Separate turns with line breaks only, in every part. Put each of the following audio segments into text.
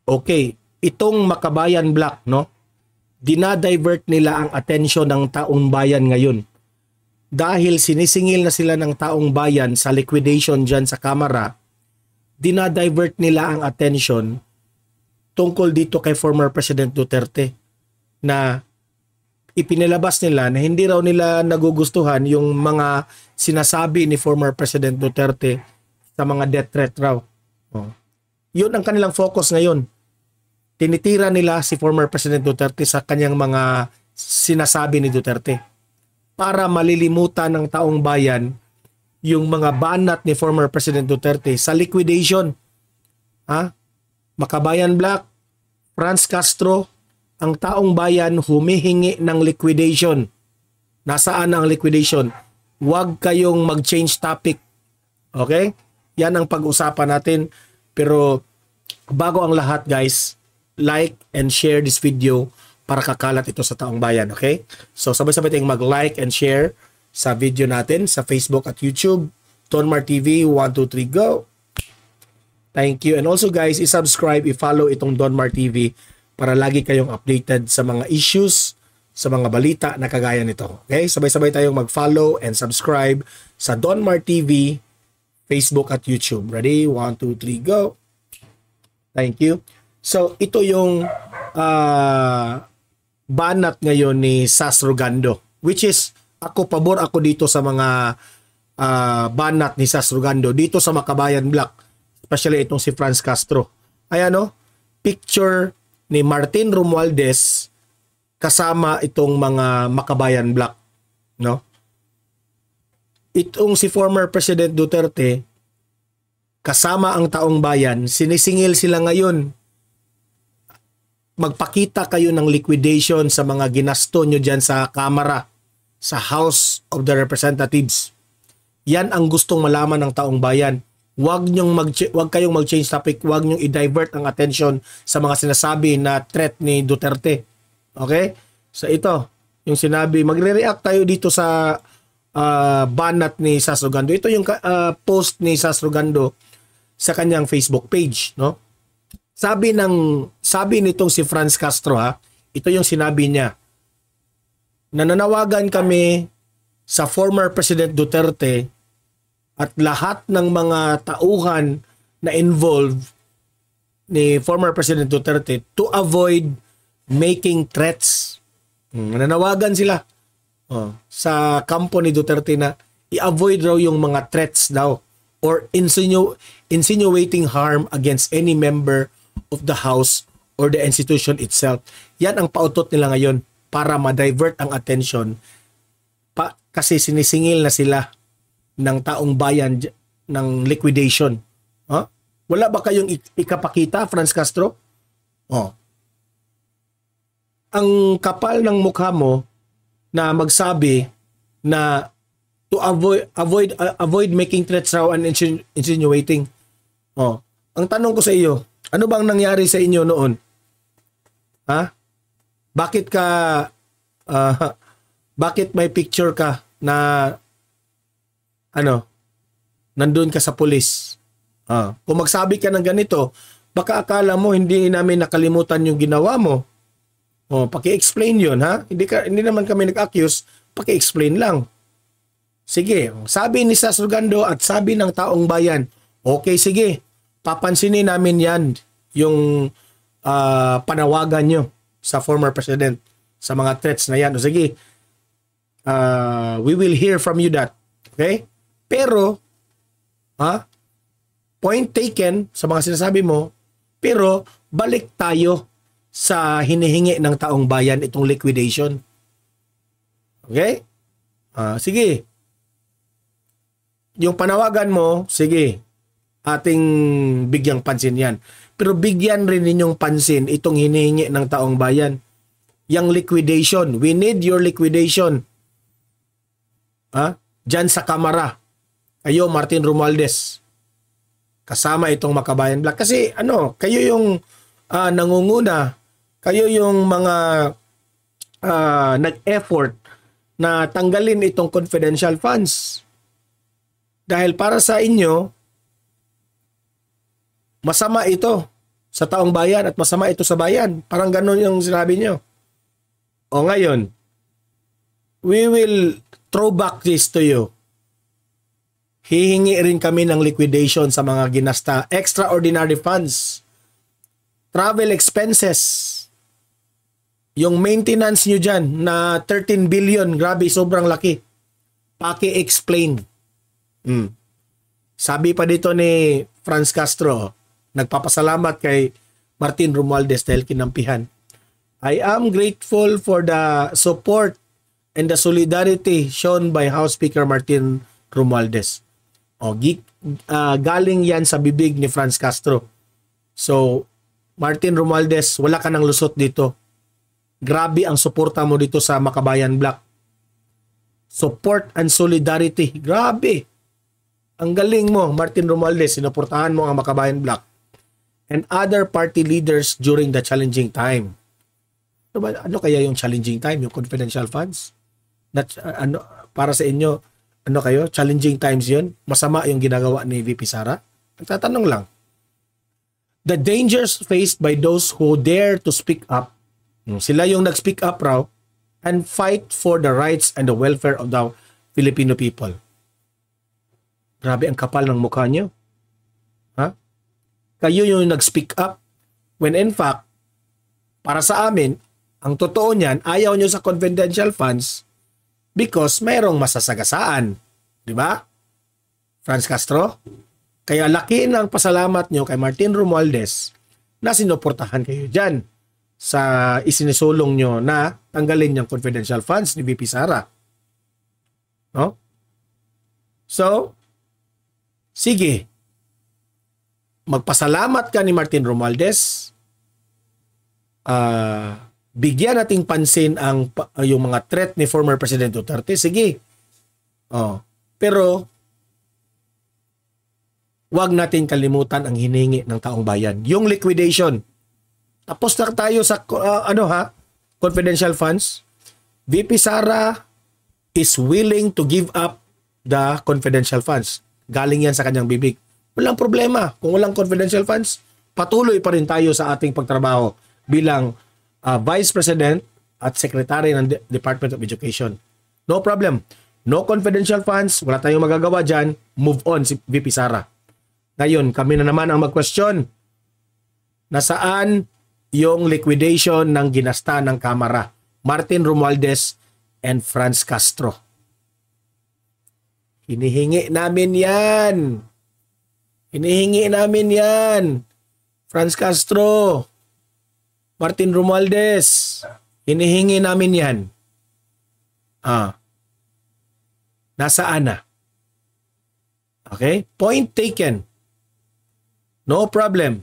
Okay, itong Makabayan Black, no? Dinadivert nila ang atensyon ng taong bayan ngayon. Dahil sinisingil na sila ng taong bayan sa liquidation dyan sa Kamara, dinadivert nila ang atensyon tungkol dito kay former President Duterte na ipinilabas nila na hindi raw nila nagugustuhan yung mga sinasabi ni former President Duterte sa mga death threat raw. Oh. Yun ang kanilang focus ngayon. Tinitira nila si former President Duterte sa kanyang mga sinasabi ni Duterte para malilimutan ng taong bayan yung mga banat ni former President Duterte sa liquidation. Makabayan Black, Franz Castro, ang taong bayan humihingi ng liquidation. Nasaan ang liquidation? Huwag kayong mag-change topic. Okay? Yan ang pag-usapan natin. Pero bago ang lahat guys, like and share this video para kakalat ito sa taong bayan. Okay? So sabay-sabay tayong mag-like and share sa video natin sa Facebook at YouTube. Donmar TV, 1, 2, 3, go! Thank you. And also guys, i-subscribe, i-follow itong Donmar TV para lagi kayong updated sa mga issues, sa mga balita na kagaya nito. Okay? Sabay-sabay tayong mag-follow and subscribe sa Donmar TV, Facebook at YouTube. Ready? 1, 2, 3, go! Thank you. So, ito yung banat ngayon ni Sas Rogando, which is pabor ako dito sa mga banat ni Sas Rogando dito sa Makabayan Black, especially itong si Franz Castro. Ayan picture ni Martin Romualdez kasama itong mga Makabayan Black, no? Itong si former President Duterte kasama ang taong bayan, sinisingil sila ngayon. Magpakita kayo ng liquidation sa mga ginasto nyo dyan sa Kamara, sa House of the Representatives. Yan ang gustong malaman ng taong bayan. Huwag kayong mag-change topic, huwag nyong i-divert ang attention sa mga sinasabi na threat ni Duterte. Okay? So ito, yung sinabi, magre-react tayo dito sa banat ni Sas Rogando. Ito yung post ni Sas Rogando sa kanyang Facebook page, no? Sabi nitong si Franz Castro, ito yung sinabi niya. Nananawagan kami sa former President Duterte at lahat ng mga tauhan na involved ni former President Duterte to avoid making threats. Nananawagan sila sa kampo ni Duterte na i-avoid raw yung mga threats daw or insinuating harm against any member of the House or the institution itself. Yan ang pautot nila ngayon para ma-divert ang attention kasi sinisingil na sila ng taong bayan ng liquidation. Wala ba kayong ikapakita, Franz Castro? Ang kapal ng mukha mo na magsabi na to avoid making threats raw and insinuating. Ang tanong ko sa iyo, ano bang nangyari sa inyo noon? Bakit may picture ka na nandun ka sa pulis? Kung magsabi ka ng ganito, baka akala mo hindi namin nakalimutan yung ginawa mo. Paki-explain yun, ha? Hindi naman kami nag-accuse, paki-explain lang. Sige, sabi ni Sas Rogando at sabi ng taong bayan, okay, sige, papansinin namin yan, yung panawagan nyo sa former president, sa mga threats na yan. O sige, we will hear from you that. Okay? Pero, point taken sa mga sinasabi mo, pero balik tayo sa hinihingi ng taong bayan itong liquidation. Okay? Sige. Yung panawagan mo, sige, ating bigyang pansin yan. Pero bigyan rin ninyong pansin itong hinihingi ng taong bayan. Yang liquidation. We need your liquidation. Diyan sa Kamara. Kayo, Martin Romualdez. Kasama itong Makabayan Black. Kasi kayo yung nangunguna. Kayo yung mga nag-effort na tanggalin itong confidential funds. Dahil para sa inyo, masama ito. sa taong bayan at masama ito sa bayan. Parang ganun yung sinabi nyo. O ngayon, we will throw back this to you. Hihingi rin kami ng liquidation sa mga ginasta, extraordinary funds, travel expenses, yung maintenance nyo dyan na 13 billion, grabe, sobrang laki. Paki-explain. Sabi pa dito ni Franz Castro, nagpapasalamat kay Martin Romualdez dahil kinampihan. I am grateful for the support and the solidarity shown by House Speaker Martin Romualdez. Galing yan sa bibig ni Franz Castro. So, Martin Romualdez, wala ka ng lusot dito. Grabe ang suporta mo dito sa Makabayan Black. Support and solidarity. Grabe. Ang galing mo, Martin Romualdez. Sinuportahan mo ang Makabayan Black and other party leaders during the challenging time. Ano kaya yung challenging time? Yung confidential funds? Para sa inyo, ano kayo? Challenging times yun? Masama yung ginagawa ni VP Sara? Nagtatanong lang. The dangers faced by those who dare to speak up. Sila yung nag-speak up raw and fight for the rights and the welfare of the Filipino people. Grabe ang kapal ng mukha nyo. Ha? Kayo yung nag-speak up when in fact, para sa amin, ang totoo niyan, ayaw nyo sa confidential funds because mayroong masasagasaan. Di ba? Franz Castro? Kaya laki ng pasalamat nyo kay Martin Romualdez na sinuportahan kayo dyan sa isinisulong nyo na tanggalin yung confidential funds ni VP Sara. No? So, sige. Magpasalamat ka ni Martin Romualdez. Bigyan nating pansin yung mga threat ni former President Duterte. Sige. Pero wag natin kalimutan ang hiningi ng taong bayan. Yung liquidation. Tapos na tayo sa confidential funds. VP Sara is willing to give up the confidential funds. Galing yan sa kanyang bibig. Walang problema. Kung walang confidential funds, patuloy pa rin tayo sa ating pagtrabaho bilang Vice President at Secretary ng Department of Education. No problem. No confidential funds. Wala tayong magagawa dyan. Move on si VP Sara. Ngayon, kami na naman ang mag-question. Nasaan yung liquidation ng ginasta ng Kamara? Martin Romualdez and Franz Castro. Hinihingi namin yan. Hinihingi namin yan. Franz Castro, Martin Romualdez, hinihingi namin yan. Nasaan na? Okay? Point taken. No problem.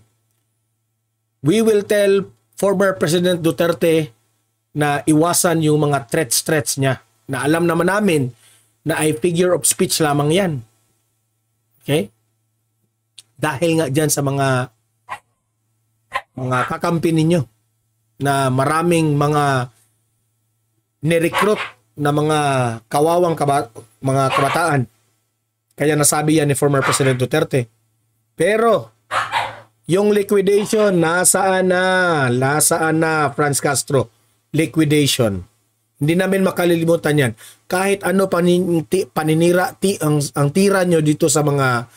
We will tell former President Duterte na iwasan yung mga threats niya na alam naman namin na ay figure of speech lamang yan. Okay? Dahil nga dyan sa mga kakampi ninyo na maraming mga nirecruit na mga kawawang mga kabataan. Kaya nasabi yan ni former President Duterte. Pero yung liquidation, nasaan na, Franz Castro? Liquidation. Hindi namin makalilimutan yan. Kahit ano paninira, ang tira nyo dito sa mga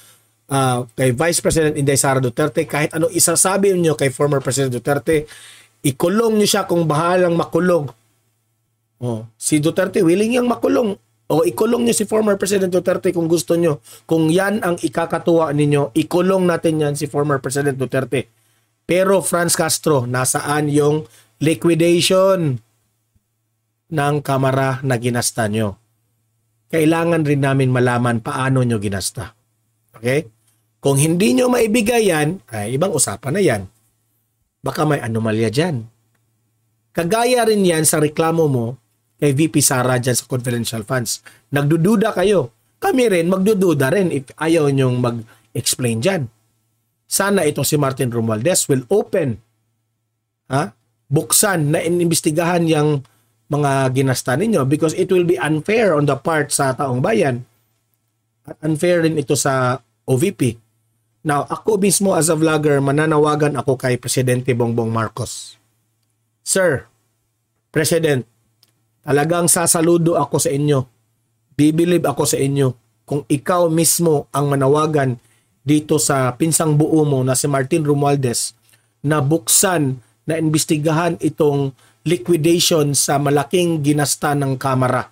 kay Vice President Inday Sara Duterte, kahit ano isasabi nyo kay former President Duterte, ikulong nyo siya kung bahalang makulong. Si Duterte willing yang makulong. O ikulong nyo si former President Duterte kung gusto nyo. Kung yan ang ikakatuwa ninyo, ikulong natin yan si former President Duterte. Pero Franz Castro, nasaan yung liquidation ng Kamara na ginasta nyo? Kailangan rin namin malaman paano nyo ginasta. Okay? Kung hindi nyo maibigay yan, ay ibang usapan na yan. Baka may anomalya dyan. Kagaya rin yan sa reklamo mo kay VP Sara dyan sa confidential funds. Nagdududa kayo. Kami rin, magdududa rin if ayaw nyong mag-explain dyan. Sana ito si Martin Romualdez will open, buksan na inimbestigahan yung mga ginasta ninyo because it will be unfair on the part sa taong bayan at unfair rin ito sa OVP Now, ako mismo as a vlogger, mananawagan ako kay Presidente Bongbong Marcos. Sir, President, talagang sasaludo ako sa inyo. Bibilib ako sa inyo kung ikaw mismo ang manawagan dito sa pinsang buo mo na si Martin Romualdez na buksan, na imbestigahan itong liquidation sa malaking ginasta ng Kamara.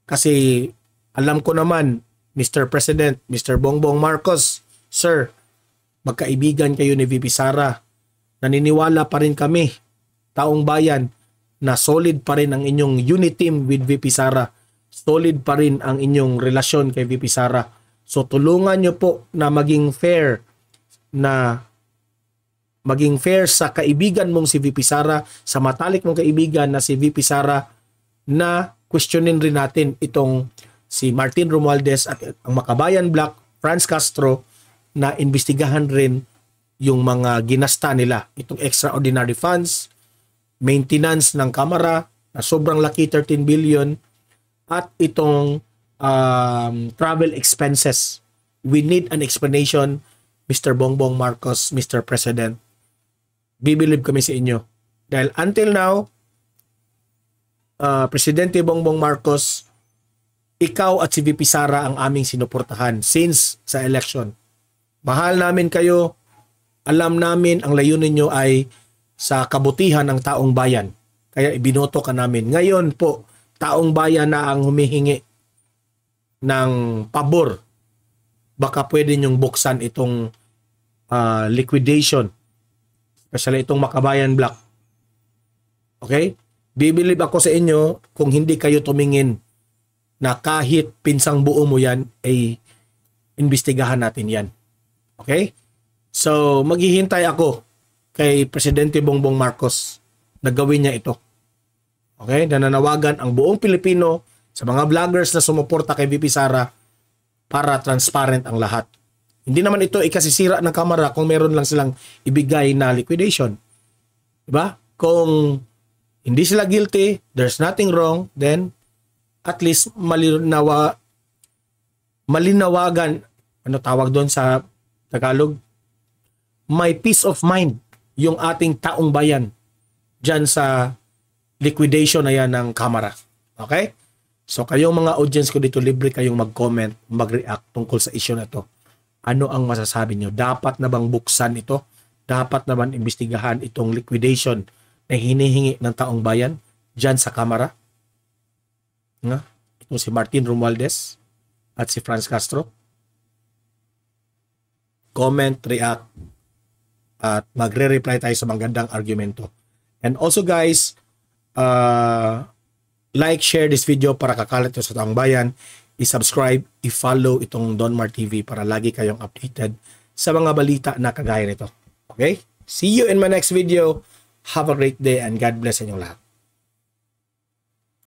Kasi alam ko naman, Mr. President, Mr. Bongbong Marcos, Sir, magkaibigan kayo ni VP Sara. Naniniwala pa rin kami, taong bayan, na solid pa rin ang inyong unit team with VP Sara. Solid pa rin ang inyong relasyon kay VP Sara. So tulungan nyo po na maging fair sa kaibigan mong si VP Sara, sa matalik mong kaibigan na si VP Sara, na questionin rin natin itong si Martin Romualdez at ang Makabayan Black, Franz Castro, na imbestigahan rin yung mga ginasta nila. Itong extraordinary funds, maintenance ng Kamara na sobrang laki, 13 billion, at itong travel expenses. We need an explanation, Mr. Bongbong Marcos, Mr. President. Bibilib kami sa inyo. Dahil until now, Presidente Bongbong Marcos, ikaw at si VP Sara ang aming sinuportahan since sa election. Mahal namin kayo. Alam namin ang layunin nyo ay sa kabutihan ng taong bayan. Kaya ibinoto ka namin. Ngayon po, taong bayan na ang humihingi ng pabor. Baka pwede nyong buksan itong liquidation. Especially itong Makabayan Black. Okay? Bibilib ako sa inyo kung hindi kayo tumingin na kahit pinsang buo mo yan, ay imbestigahan natin yan. Okay? So, maghihintay ako kay Presidente Bongbong Marcos na gawin niya ito. Okay? Nananawagan ang buong Pilipino sa mga vloggers na sumuporta kay VP Sara para transparent ang lahat. Hindi naman ito ikasisira ng Kamara kung meron lang silang ibigay na liquidation. Diba? Kung hindi sila guilty, there's nothing wrong, then at least malinawagan, ano tawag doon sa Tagalog? May peace of mind yung ating taong bayan dyan sa liquidation na yan ng Kamara. Okay? So kayong mga audience ko dito, libre kayong mag-comment, mag-react tungkol sa issue na to. Ano ang masasabi nyo? Dapat na bang buksan ito? Dapat na bang imbestigahan itong liquidation na hinihingi ng taong bayan dyan sa Kamara? Nga? Ito si Martin Romualdez at si Franz Castro. Comment, react, at magre-reply tayo sa magandang argumento. And also guys, like, share this video para kakalat ito sa taong bayan. I-subscribe, i-follow itong Donmar TV para lagi kayong updated sa mga balita na kagaya nito. Okay? See you in my next video. Have a great day and God bless inyong lahat.